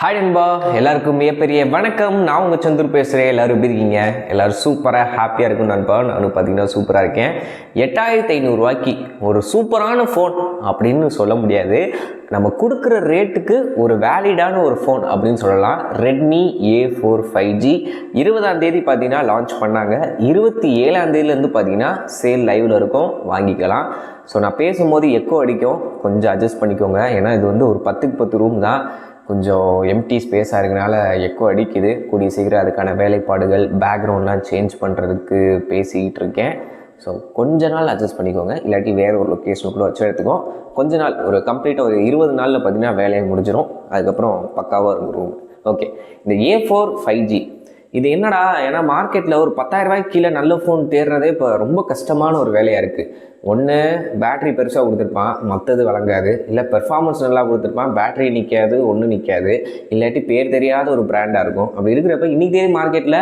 Hi நண்பா, எல்லாருக்கும் மிகப்பெரிய வணக்கம். நான் உங்கள் சந்துரு பேசுகிறேன். எல்லோரும் எப்படி இருக்கீங்க? எல்லோரும் சூப்பராக ஹாப்பியாக இருக்கும் நண்பா. நானும் பார்த்தீங்கன்னா சூப்பராக இருக்கேன். 8500 ஒரு சூப்பரான ஃபோன் அப்படின்னு சொல்ல முடியாது. நம்ம கொடுக்குற ரேட்டுக்கு ஒரு வேலிடான ஒரு ஃபோன் அப்படின்னு சொல்லலாம். ரெட்மி A4 5G 20ஆம் தேதி பார்த்தீங்கன்னா லான்ச் பண்ணாங்க. 27ஆம் தேதியிலேருந்து பார்த்தீங்கன்னா சேல் லைவில் இருக்கும், வாங்கிக்கலாம். ஸோ நான் பேசும்போது எக்கோ அடிக்கும், கொஞ்சம் அட்ஜஸ்ட் பண்ணிக்கோங்க. ஏன்னா இது வந்து ஒரு 10க்கு 10 ரூம் தான், கொஞ்சம் எம்டி ஸ்பேஸாக இருக்கனால எக்கோ அடிக்குது. கூடிய சீக்கிரம் அதுக்கான வேலைப்பாடுகள் பேக்ரவுண்ட்லாம் சேஞ்ச் பண்ணுறதுக்கு பேசிக்கிட்டு இருக்கேன். ஸோ கொஞ்ச நாள் அட்ஜஸ்ட் பண்ணிக்கோங்க, இல்லாட்டி வேறு ஒரு லொக்கேஷனுக்குள்ளே வச்சு எடுத்துக்கோ. கொஞ்ச நாள், ஒரு கம்ப்ளீட்டாக ஒரு 20 நாளில் பார்த்தீங்கன்னா வேலையை முடிஞ்சிடும். அதுக்கப்புறம் பக்காவாக இருக்கும் ரூம். ஓகே, இந்த A4 5G இது என்னடா, ஏன்னா மார்க்கெட்டில் ஒரு 10,000 ரூபாய்க்கு கீழே நல்ல ஃபோன் தேடுறதே இப்போ ரொம்ப கஷ்டமான ஒரு வேலையாக இருக்குது. ஒன்று பேட்ரி பெருசாக கொடுத்துருப்பான், மற்றது வழங்காது. இல்லை பெர்ஃபார்மன்ஸ் நல்லா கொடுத்துருப்பான், பேட்ரி நிற்காது, ஒன்றும் நிற்காது. இல்லாட்டி பேர் தெரியாத ஒரு பிராண்டாக இருக்கும். அப்படி இருக்கிறப்ப இன்றைக்கி தேதி மார்க்கெட்டில்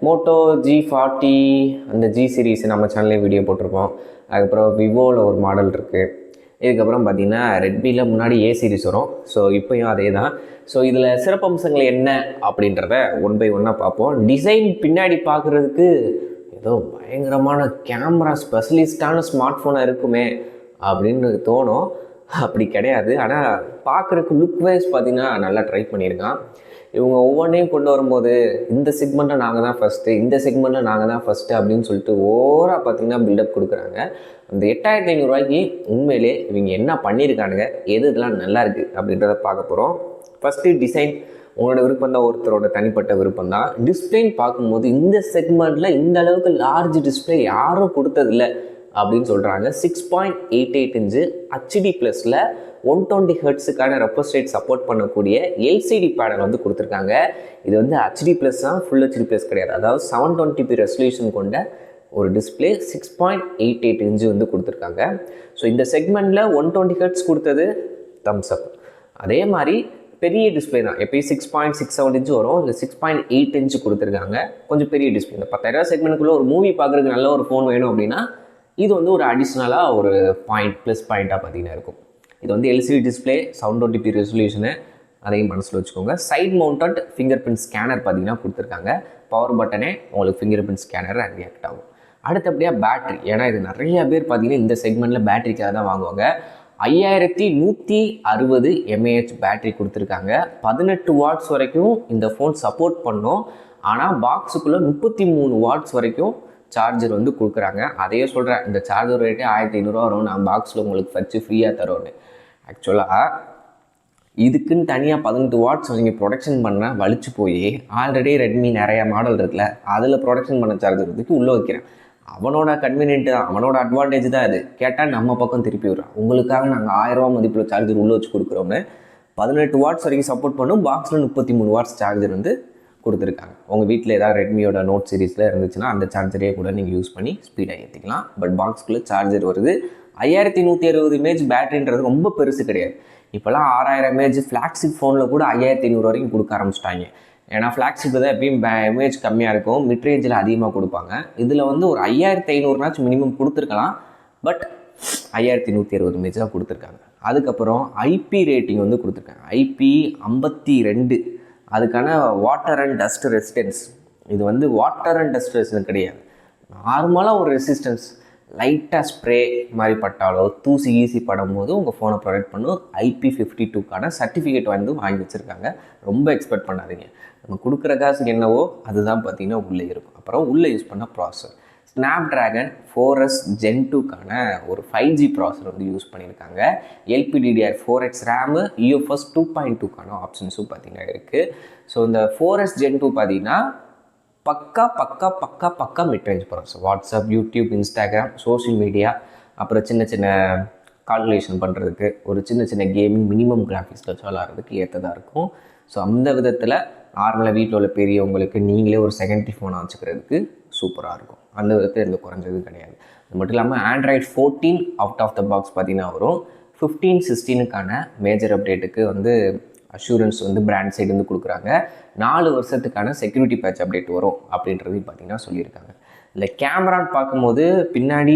மோட்டோ G40 அந்த G சீரீஸ் நம்ம சேனல்லே வீடியோ போட்டிருப்போம். அதுக்கப்புறம் விவோவில் ஒரு மாடல் இருக்குது. இதுக்கப்புறம் பார்த்திங்கன்னா ரெட்மியில் முன்னாடி A சீரிஸ் வரும். ஸோ இப்போயும் அதே தான். ஸோ இதில் சிறப்பம்சங்கள் என்ன அப்படின்றத ஒன் பை ஒன்னாக பார்ப்போம். டிசைன் பின்னாடி பார்க்குறதுக்கு ஏதோ பயங்கரமான கேமரா ஸ்பெஷலிஸ்டான ஸ்மார்ட் ஃபோனாக இருக்குமே அப்படின்னு தோணும். அப்படி கிடையாது. ஆனால் பார்க்குறதுக்கு லுக் வைஸ் பார்த்திங்கன்னா நல்லா ட்ரை பண்ணியிருக்கான். இவங்க ஒவ்வொன்றையும் கொண்டு வரும்போது இந்த செக்மெண்ட்டில் நாங்கள் தான் ஃபஸ்ட்டு, இந்த செக்மெண்ட்டில் நாங்கள் தான் ஃபஸ்ட்டு அப்படின்னு சொல்லிட்டு ஓவராக பார்த்திங்கன்னா பில்டப் கொடுக்குறாங்க. அந்த 8500 உண்மையிலே இவங்க என்ன பண்ணியிருக்கானுங்க, எது இதெல்லாம் நல்லா இருக்குது அப்படின்றத பார்க்க போகிறோம். ஃபஸ்ட்டு டிசைன் உங்களோட விருப்பம் தான், ஒருத்தரோட தனிப்பட்ட விருப்பம் தான். டிஸ்பிளேன்னு பார்க்கும்போது இந்த செக்மெண்ட்டில் இந்த அளவுக்கு லார்ஜ் டிஸ்பிளே யாரும் கொடுத்ததில்லை அப்படின்னு சொல்கிறாங்க. 6.88 இன்ச்சு HD ப்ளஸில் 120 ஹெர்ட்ஸுக்கான ரெஃப்ரெஷ் ரேட் சப்போர்ட் பண்ணக்கூடிய LCD பேனல் வந்து கொடுத்துருக்காங்க. இது வந்து HD ப்ளஸ் தான், ஃபுல் HD ப்ளஸ் கிடையாது. அதாவது 720p ரெசல்யூஷன் கொண்ட ஒரு டிஸ்பிளே 6.88 இன்ச்சு வந்து கொடுத்துருக்காங்க. ஸோ இந்த செக்மெண்ட்டில் 120 ஹெர்ட்ஸ் கொடுத்தது தம்ஸ் அப். அதே மாதிரி பெரிய டிஸ்பிளே தான், எப்பயும் 6.67 இன்ச்சு வரும், இல்லை 6.8 இன்ச்சு கொடுத்துருக்காங்க. கொஞ்சம் பெரிய டிஸ்பிளே. இந்த 10,000 செக்மெண்ட்டுக்குள்ளே ஒரு மூவி பார்க்குறதுக்கு நல்ல ஒரு ஃபோன் வேணும் அப்படின்னா இது வந்து ஒரு அடிஷ்னலாக ஒரு ப்ளஸ் பாயிண்ட்டாக பார்த்தீங்கன்னா இருக்கும். இது வந்து LCD டிஸ்பிளே, 720p ரெசல்யூஷனு, அதையும் மனசில் வச்சுக்கோங்க. Side mounted fingerprint scanner பார்த்தீங்கன்னா கொடுத்துருக்காங்க. பவர் பட்டனே உங்களுக்கு ஃபிங்கர் பிரிண்ட் ஸ்கேனர் ரியாக்ட் ஆகும். அடுத்தபடியாக பேட்ரி, ஏன்னா இது நிறைய பேர் பார்த்தீங்கன்னா இந்த செக்மெண்ட்டில் பேட்டரிக்காக தான் வாங்குவாங்க. 5160 mAh பேட்ரி கொடுத்துருக்காங்க. 18 வாட்ஸ் வரைக்கும் இந்த ஃபோன் சப்போர்ட் பண்ணும். ஆனால் பாக்ஸுக்குள்ளே 33 வாட்ஸ் வரைக்கும் சார்ஜர் வந்து கொடுக்குறாங்க. அதையே சொல்கிறேன், இந்த சார்ஜர் ரேட்டே 1500 வரும், நான் பாக்ஸில் உங்களுக்கு வச்சு ஃப்ரீயாக தரோன்னு. ஆக்சுவலாக இதுக்குன்னு தனியாக 18 வாட்ஸ் வாங்கி ப்ரொடக்ஷன் பண்ண வலிச்சு போய் ஆல்ரெடி ரெட்மி நிறையா மாடல் இருக்குல்ல, அதில் ப்ரொடக்ஷன் பண்ண சார்ஜர் இதுக்கு உள்ளே வைக்கிறேன். அவனோட கன்வீனியன்ட்டு தான், அவனோட அட்வான்டேஜ் தான் அது. கேட்டால் நம்ம பக்கம் திருப்பி விடுறான். உங்களுக்காக நாங்கள் 1000 ரூபா மதிப்பில் சார்ஜர் உள்ளே வச்சு கொடுக்குறோம்னு 18 வாட்ஸ் வரைக்கும் சப்போர்ட் பண்ணும். பாக்ஸில் 33 வாட்ஸ் சார்ஜர் வந்து கொடுத்துருக்காங்க. உங்கள் வீட்டில் ஏதாவது ரெட்மியோட நோட் சீரீஸில் இருந்துச்சுன்னா அந்த சார்ஜரே கூட நீங்கள் யூஸ் பண்ணி ஸ்பீடாக ஏற்றிக்கலாம். பட் பாக்ஸ்க்குள்ளே சார்ஜர் வருது. 5160 mAh பேட்டரின்றது ரொம்ப பெருசு கிடையாது. இப்போலாம் 6000 mAh ஃப்ளாக்ஷிப் ஃபோனில் கூட 5500 வரைக்கும் கொடுக்க ஆரம்பிச்சிட்டாங்க. ஏன்னா ஃப்ளாக்ஷிப்பில் தான் எப்பயும் mAh கம்மியாக இருக்கும், மிட்ரேஞ்சில் அதிகமாக கொடுப்பாங்க. இதில் வந்து ஒரு 5500 மினிமம் கொடுத்துருக்கலாம். பட் 5160 mAh தான் கொடுத்துருக்காங்க. அதுக்கப்புறம் IP ரேட்டிங் வந்து கொடுத்துருக்காங்க. IP52, அதுக்கான வாட்டர் அண்ட் டஸ்ட் ரெசிஸ்டன்ஸ். இது வந்து வாட்டர் அண்ட் டஸ்ட் ரெசிஸ்டன்ஸ் கிடையாது, நார்மலாக ஒரு ரெசிஸ்டன்ஸ். லைட்டாக ஸ்ப்ரே மாதிரி பட்டாலோ தூசி ஈஸி படும் போது உங்கள் ஃபோனை ப்ரொடெக்ட் பண்ணும். IP52க்கான சர்டிஃபிகேட் வந்து வாங்கி வச்சுருக்காங்க. ரொம்ப எக்ஸ்பெக்ட் பண்ணாதீங்க, நம்ம கொடுக்குற காசுக்கு என்னவோ அதுதான் பார்த்திங்கன்னா உள்ளே இருக்கும். அப்புறம் உள்ளே யூஸ் பண்ண ப்ராசஸர் ஸ்னாப்ட்ராகன் 4S Gen 2க்கான ஒரு 5G ப்ராசஸர் வந்து யூஸ் பண்ணியிருக்காங்க. LPDDR4X ரேமு, UFS 2.2க்கான ஆப்ஷன்ஸும் பார்த்திங்கன்னா இருக்குது. ஸோ இந்த 4S Gen 2 பார்த்திங்கன்னா பக்கா midrange processor. WhatsApp, YouTube, Instagram, social media, அப்புறம் சின்ன சின்ன கால்குலேஷன் பண்ணுறதுக்கு, ஒரு சின்ன கேமிங், மினிமம் கிராஃபிக்ஸ் வச்சு விளாட்றதுக்கு ஏற்றதாக இருக்கும். ஸோ அந்த விதத்தில் நார்மலாக வீட்டில் உள்ள பெரியவங்களுக்கு நீங்களே ஒரு செகண்டரி ஃபோனாக வச்சுக்கிறதுக்கு சூப்பராக இருக்கும். அந்த விதத்தில் எந்த குறைஞ்சது கிடையாது. அது மட்டும் இல்லாமல் Android 14 out of the box பார்த்திங்கன்னா வரும். 15, 16க்கான மேஜர் அப்டேட்டுக்கு வந்து அஷூரன்ஸ் வந்து பிராண்ட் சைடு வந்து கொடுக்குறாங்க. 4 வருஷத்துக்கான செக்யூரிட்டி பேட்ச் அப்டேட் வரும் அப்படின்றது பார்த்திங்கன்னா சொல்லியிருக்காங்க. இல்லை கேமரான்னு பார்க்கும்போது பின்னாடி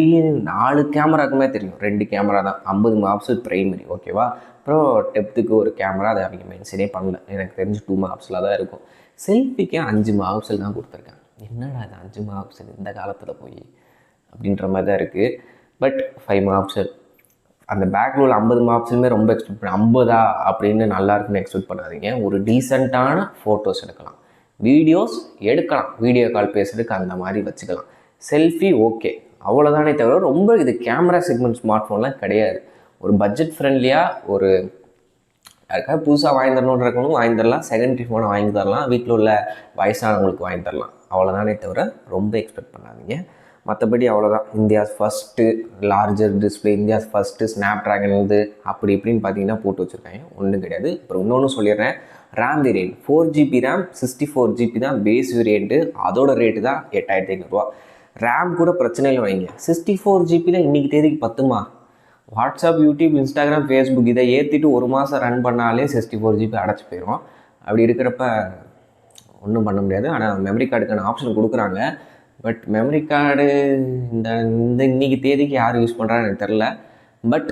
4 கேமராக்குமே தெரியும், 2 கேமரா தான், 50 மெகாபிக்சல் பிரைமரி, ஓகேவா. அப்புறம் டெப்த்துக்கு ஒரு கேமரா, அதை அவங்க மென்ஷனே பண்ணல, எனக்கு தெரிஞ்சு 2 மெகாபிக்சலாக தான் இருக்கும். செல்ஃபிக்கு 5 மெகாபிக்சல் தான் கொடுத்துருக்காங்க. என்னடா அது 5 மெகாபிக்சல் இந்த காலத்தில் போய் அப்படின்ற மாதிரி தான் இருக்குது. பட் 5 மெகாபிக்சல், அந்த பேக்கில் உள்ள 50 மெகாபிக்சலுமே ரொம்ப எக்ஸ்பெக்ட் பண்ண 50 அப்படின்னு நல்லா இருக்குன்னு எக்ஸ்பெக்ட் பண்ணாதீங்க. ஒரு டீசெண்டான ஃபோட்டோஸ் எடுக்கலாம், வீடியோஸ் எடுக்கலாம், வீடியோ கால் பேசுறதுக்கு அந்த மாதிரி வச்சுக்கலாம். செல்ஃபி ஓகே, அவ்வளோதானே தவிர ரொம்ப இது கேமரா செக்மெண்ட் ஸ்மார்ட் ஃபோன்லாம் கிடையாது. ஒரு பட்ஜெட் ஃப்ரெண்ட்லியாக ஒரு யாருக்காவது புதுசாக வாங்கி தரணுன்றவங்களும் வாங்கி தரலாம், செகண்டரி ஃபோனை வாங்கி தரலாம், வீட்டில் உள்ள வயசானவங்களுக்கு வாங்கி தரலாம், அவ்வளோதானே தவிர ரொம்ப எக்ஸ்பெக்ட் பண்ணாதீங்க. மற்றபடி அவ்வளோதான். India's first larger display, India's first snap dragon வந்து அப்படி இப்படின்னு பார்த்தீங்கன்னா போட்டு வச்சுருக்காங்க, ஒன்றும் கிடையாது. அப்புறம் இன்னொன்று சொல்லிடுறேன், RAM variant 4GB RAM 64GB தான் பேஸ் வேரியண்ட்டு, அதோட ரேட்டு தான் 8500 ரேம் கூட பிரச்சனை இல்லை வைங்க. 64GB இன்றைக்கி தேதிக்கு பத்துமா? வாட்ஸ்அப், யூடியூப், இன்ஸ்டாகிராம், ஃபேஸ்புக் இதை ஏற்றிட்டு ஒரு மாதம் ரன் பண்ணாலே 64GB அடைச்சி போயிடும். அப்படி இருக்கிறப்ப ஒன்றும் பண்ண முடியாது. ஆனால் மெமரி கார்டுக்கான ஆப்ஷன் கொடுக்குறாங்க. பட் மெமரி கார்டு இந்த இன்றைக்கி தேதிக்கு யார் யூஸ் பண்ணுறான்னு எனக்கு தெரில. பட்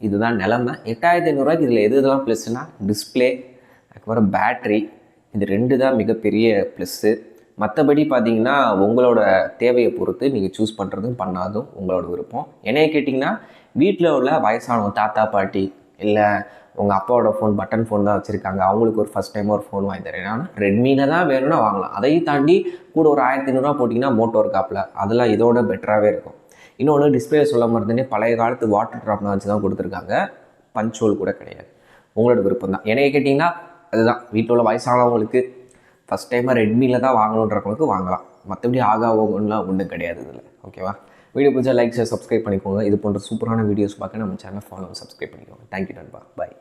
இதுதான் நிலமை. 8500 இதில் எதுலாம் ப்ளஸ்னால் டிஸ்பிளே, அதுக்கப்புறம் பேட்ரி, இது 2 தான் மிகப்பெரிய ப்ளஸ்ஸு. மற்றபடி பார்த்தீங்கன்னா உங்களோட தேவையை பொறுத்து நீங்கள் சூஸ் பண்ணுறதும் பண்ணாதும் உங்களோட விருப்பம். என்னைய கேட்டிங்கன்னா வீட்டில் உள்ள வயசானவங்க, தாத்தா பாட்டி, இல்லை உங்கள் அப்பாவோட ஃபோன் பட்டன் ஃபோன் தான் வச்சுருக்காங்க, அவங்களுக்கு ஒரு ஃபஸ்ட் டைம் ஒரு ஃபோன் வாங்கி தரேன். ஆனால் ரெட்மியில் தான் வேணும்னா வாங்கலாம். அதையும் தாண்டி கூட ஒரு 1500 போட்டிங்கன்னா மோட்டோ இருக்காப்பில், அதெல்லாம் இதோட பெட்டராகவே இருக்கும். இன்னொன்று டிஸ்பிளே சொல்ல மறந்துனே, பழைய காலத்து வாட்டர் ட்ராப்னா வச்சு தான் கொடுத்துருக்காங்க, பஞ்ச் ஹோல் கூட கிடையாது. உங்களோட விருப்பம் தான். என்னைய கேட்டிங்கன்னா அதுதான், வீட்டில் உள்ள வயசானவங்களுக்கு ஃபஸ்ட் டைமாக ரெட்மியில் தான் வாங்கணுன்றவங்களுக்கு வாங்கலாம். மற்றபடி ஆகாவோங்கலாம் ஒன்றும் கிடையாது இதில், ஓகேவா. வீடியோ பிடிச்சா லைக், ஷேர், சப்ஸ்கிரைப் பண்ணிக்கோங்க. இது போன்ற சூப்பரான வீடியோஸ் பார்க்க நம்ம சேனல் ஃபாலோ, சப்ஸ்கிரைப் பண்ணிக்கோங்க. தேங்க்யூ நண்பா, பாய்.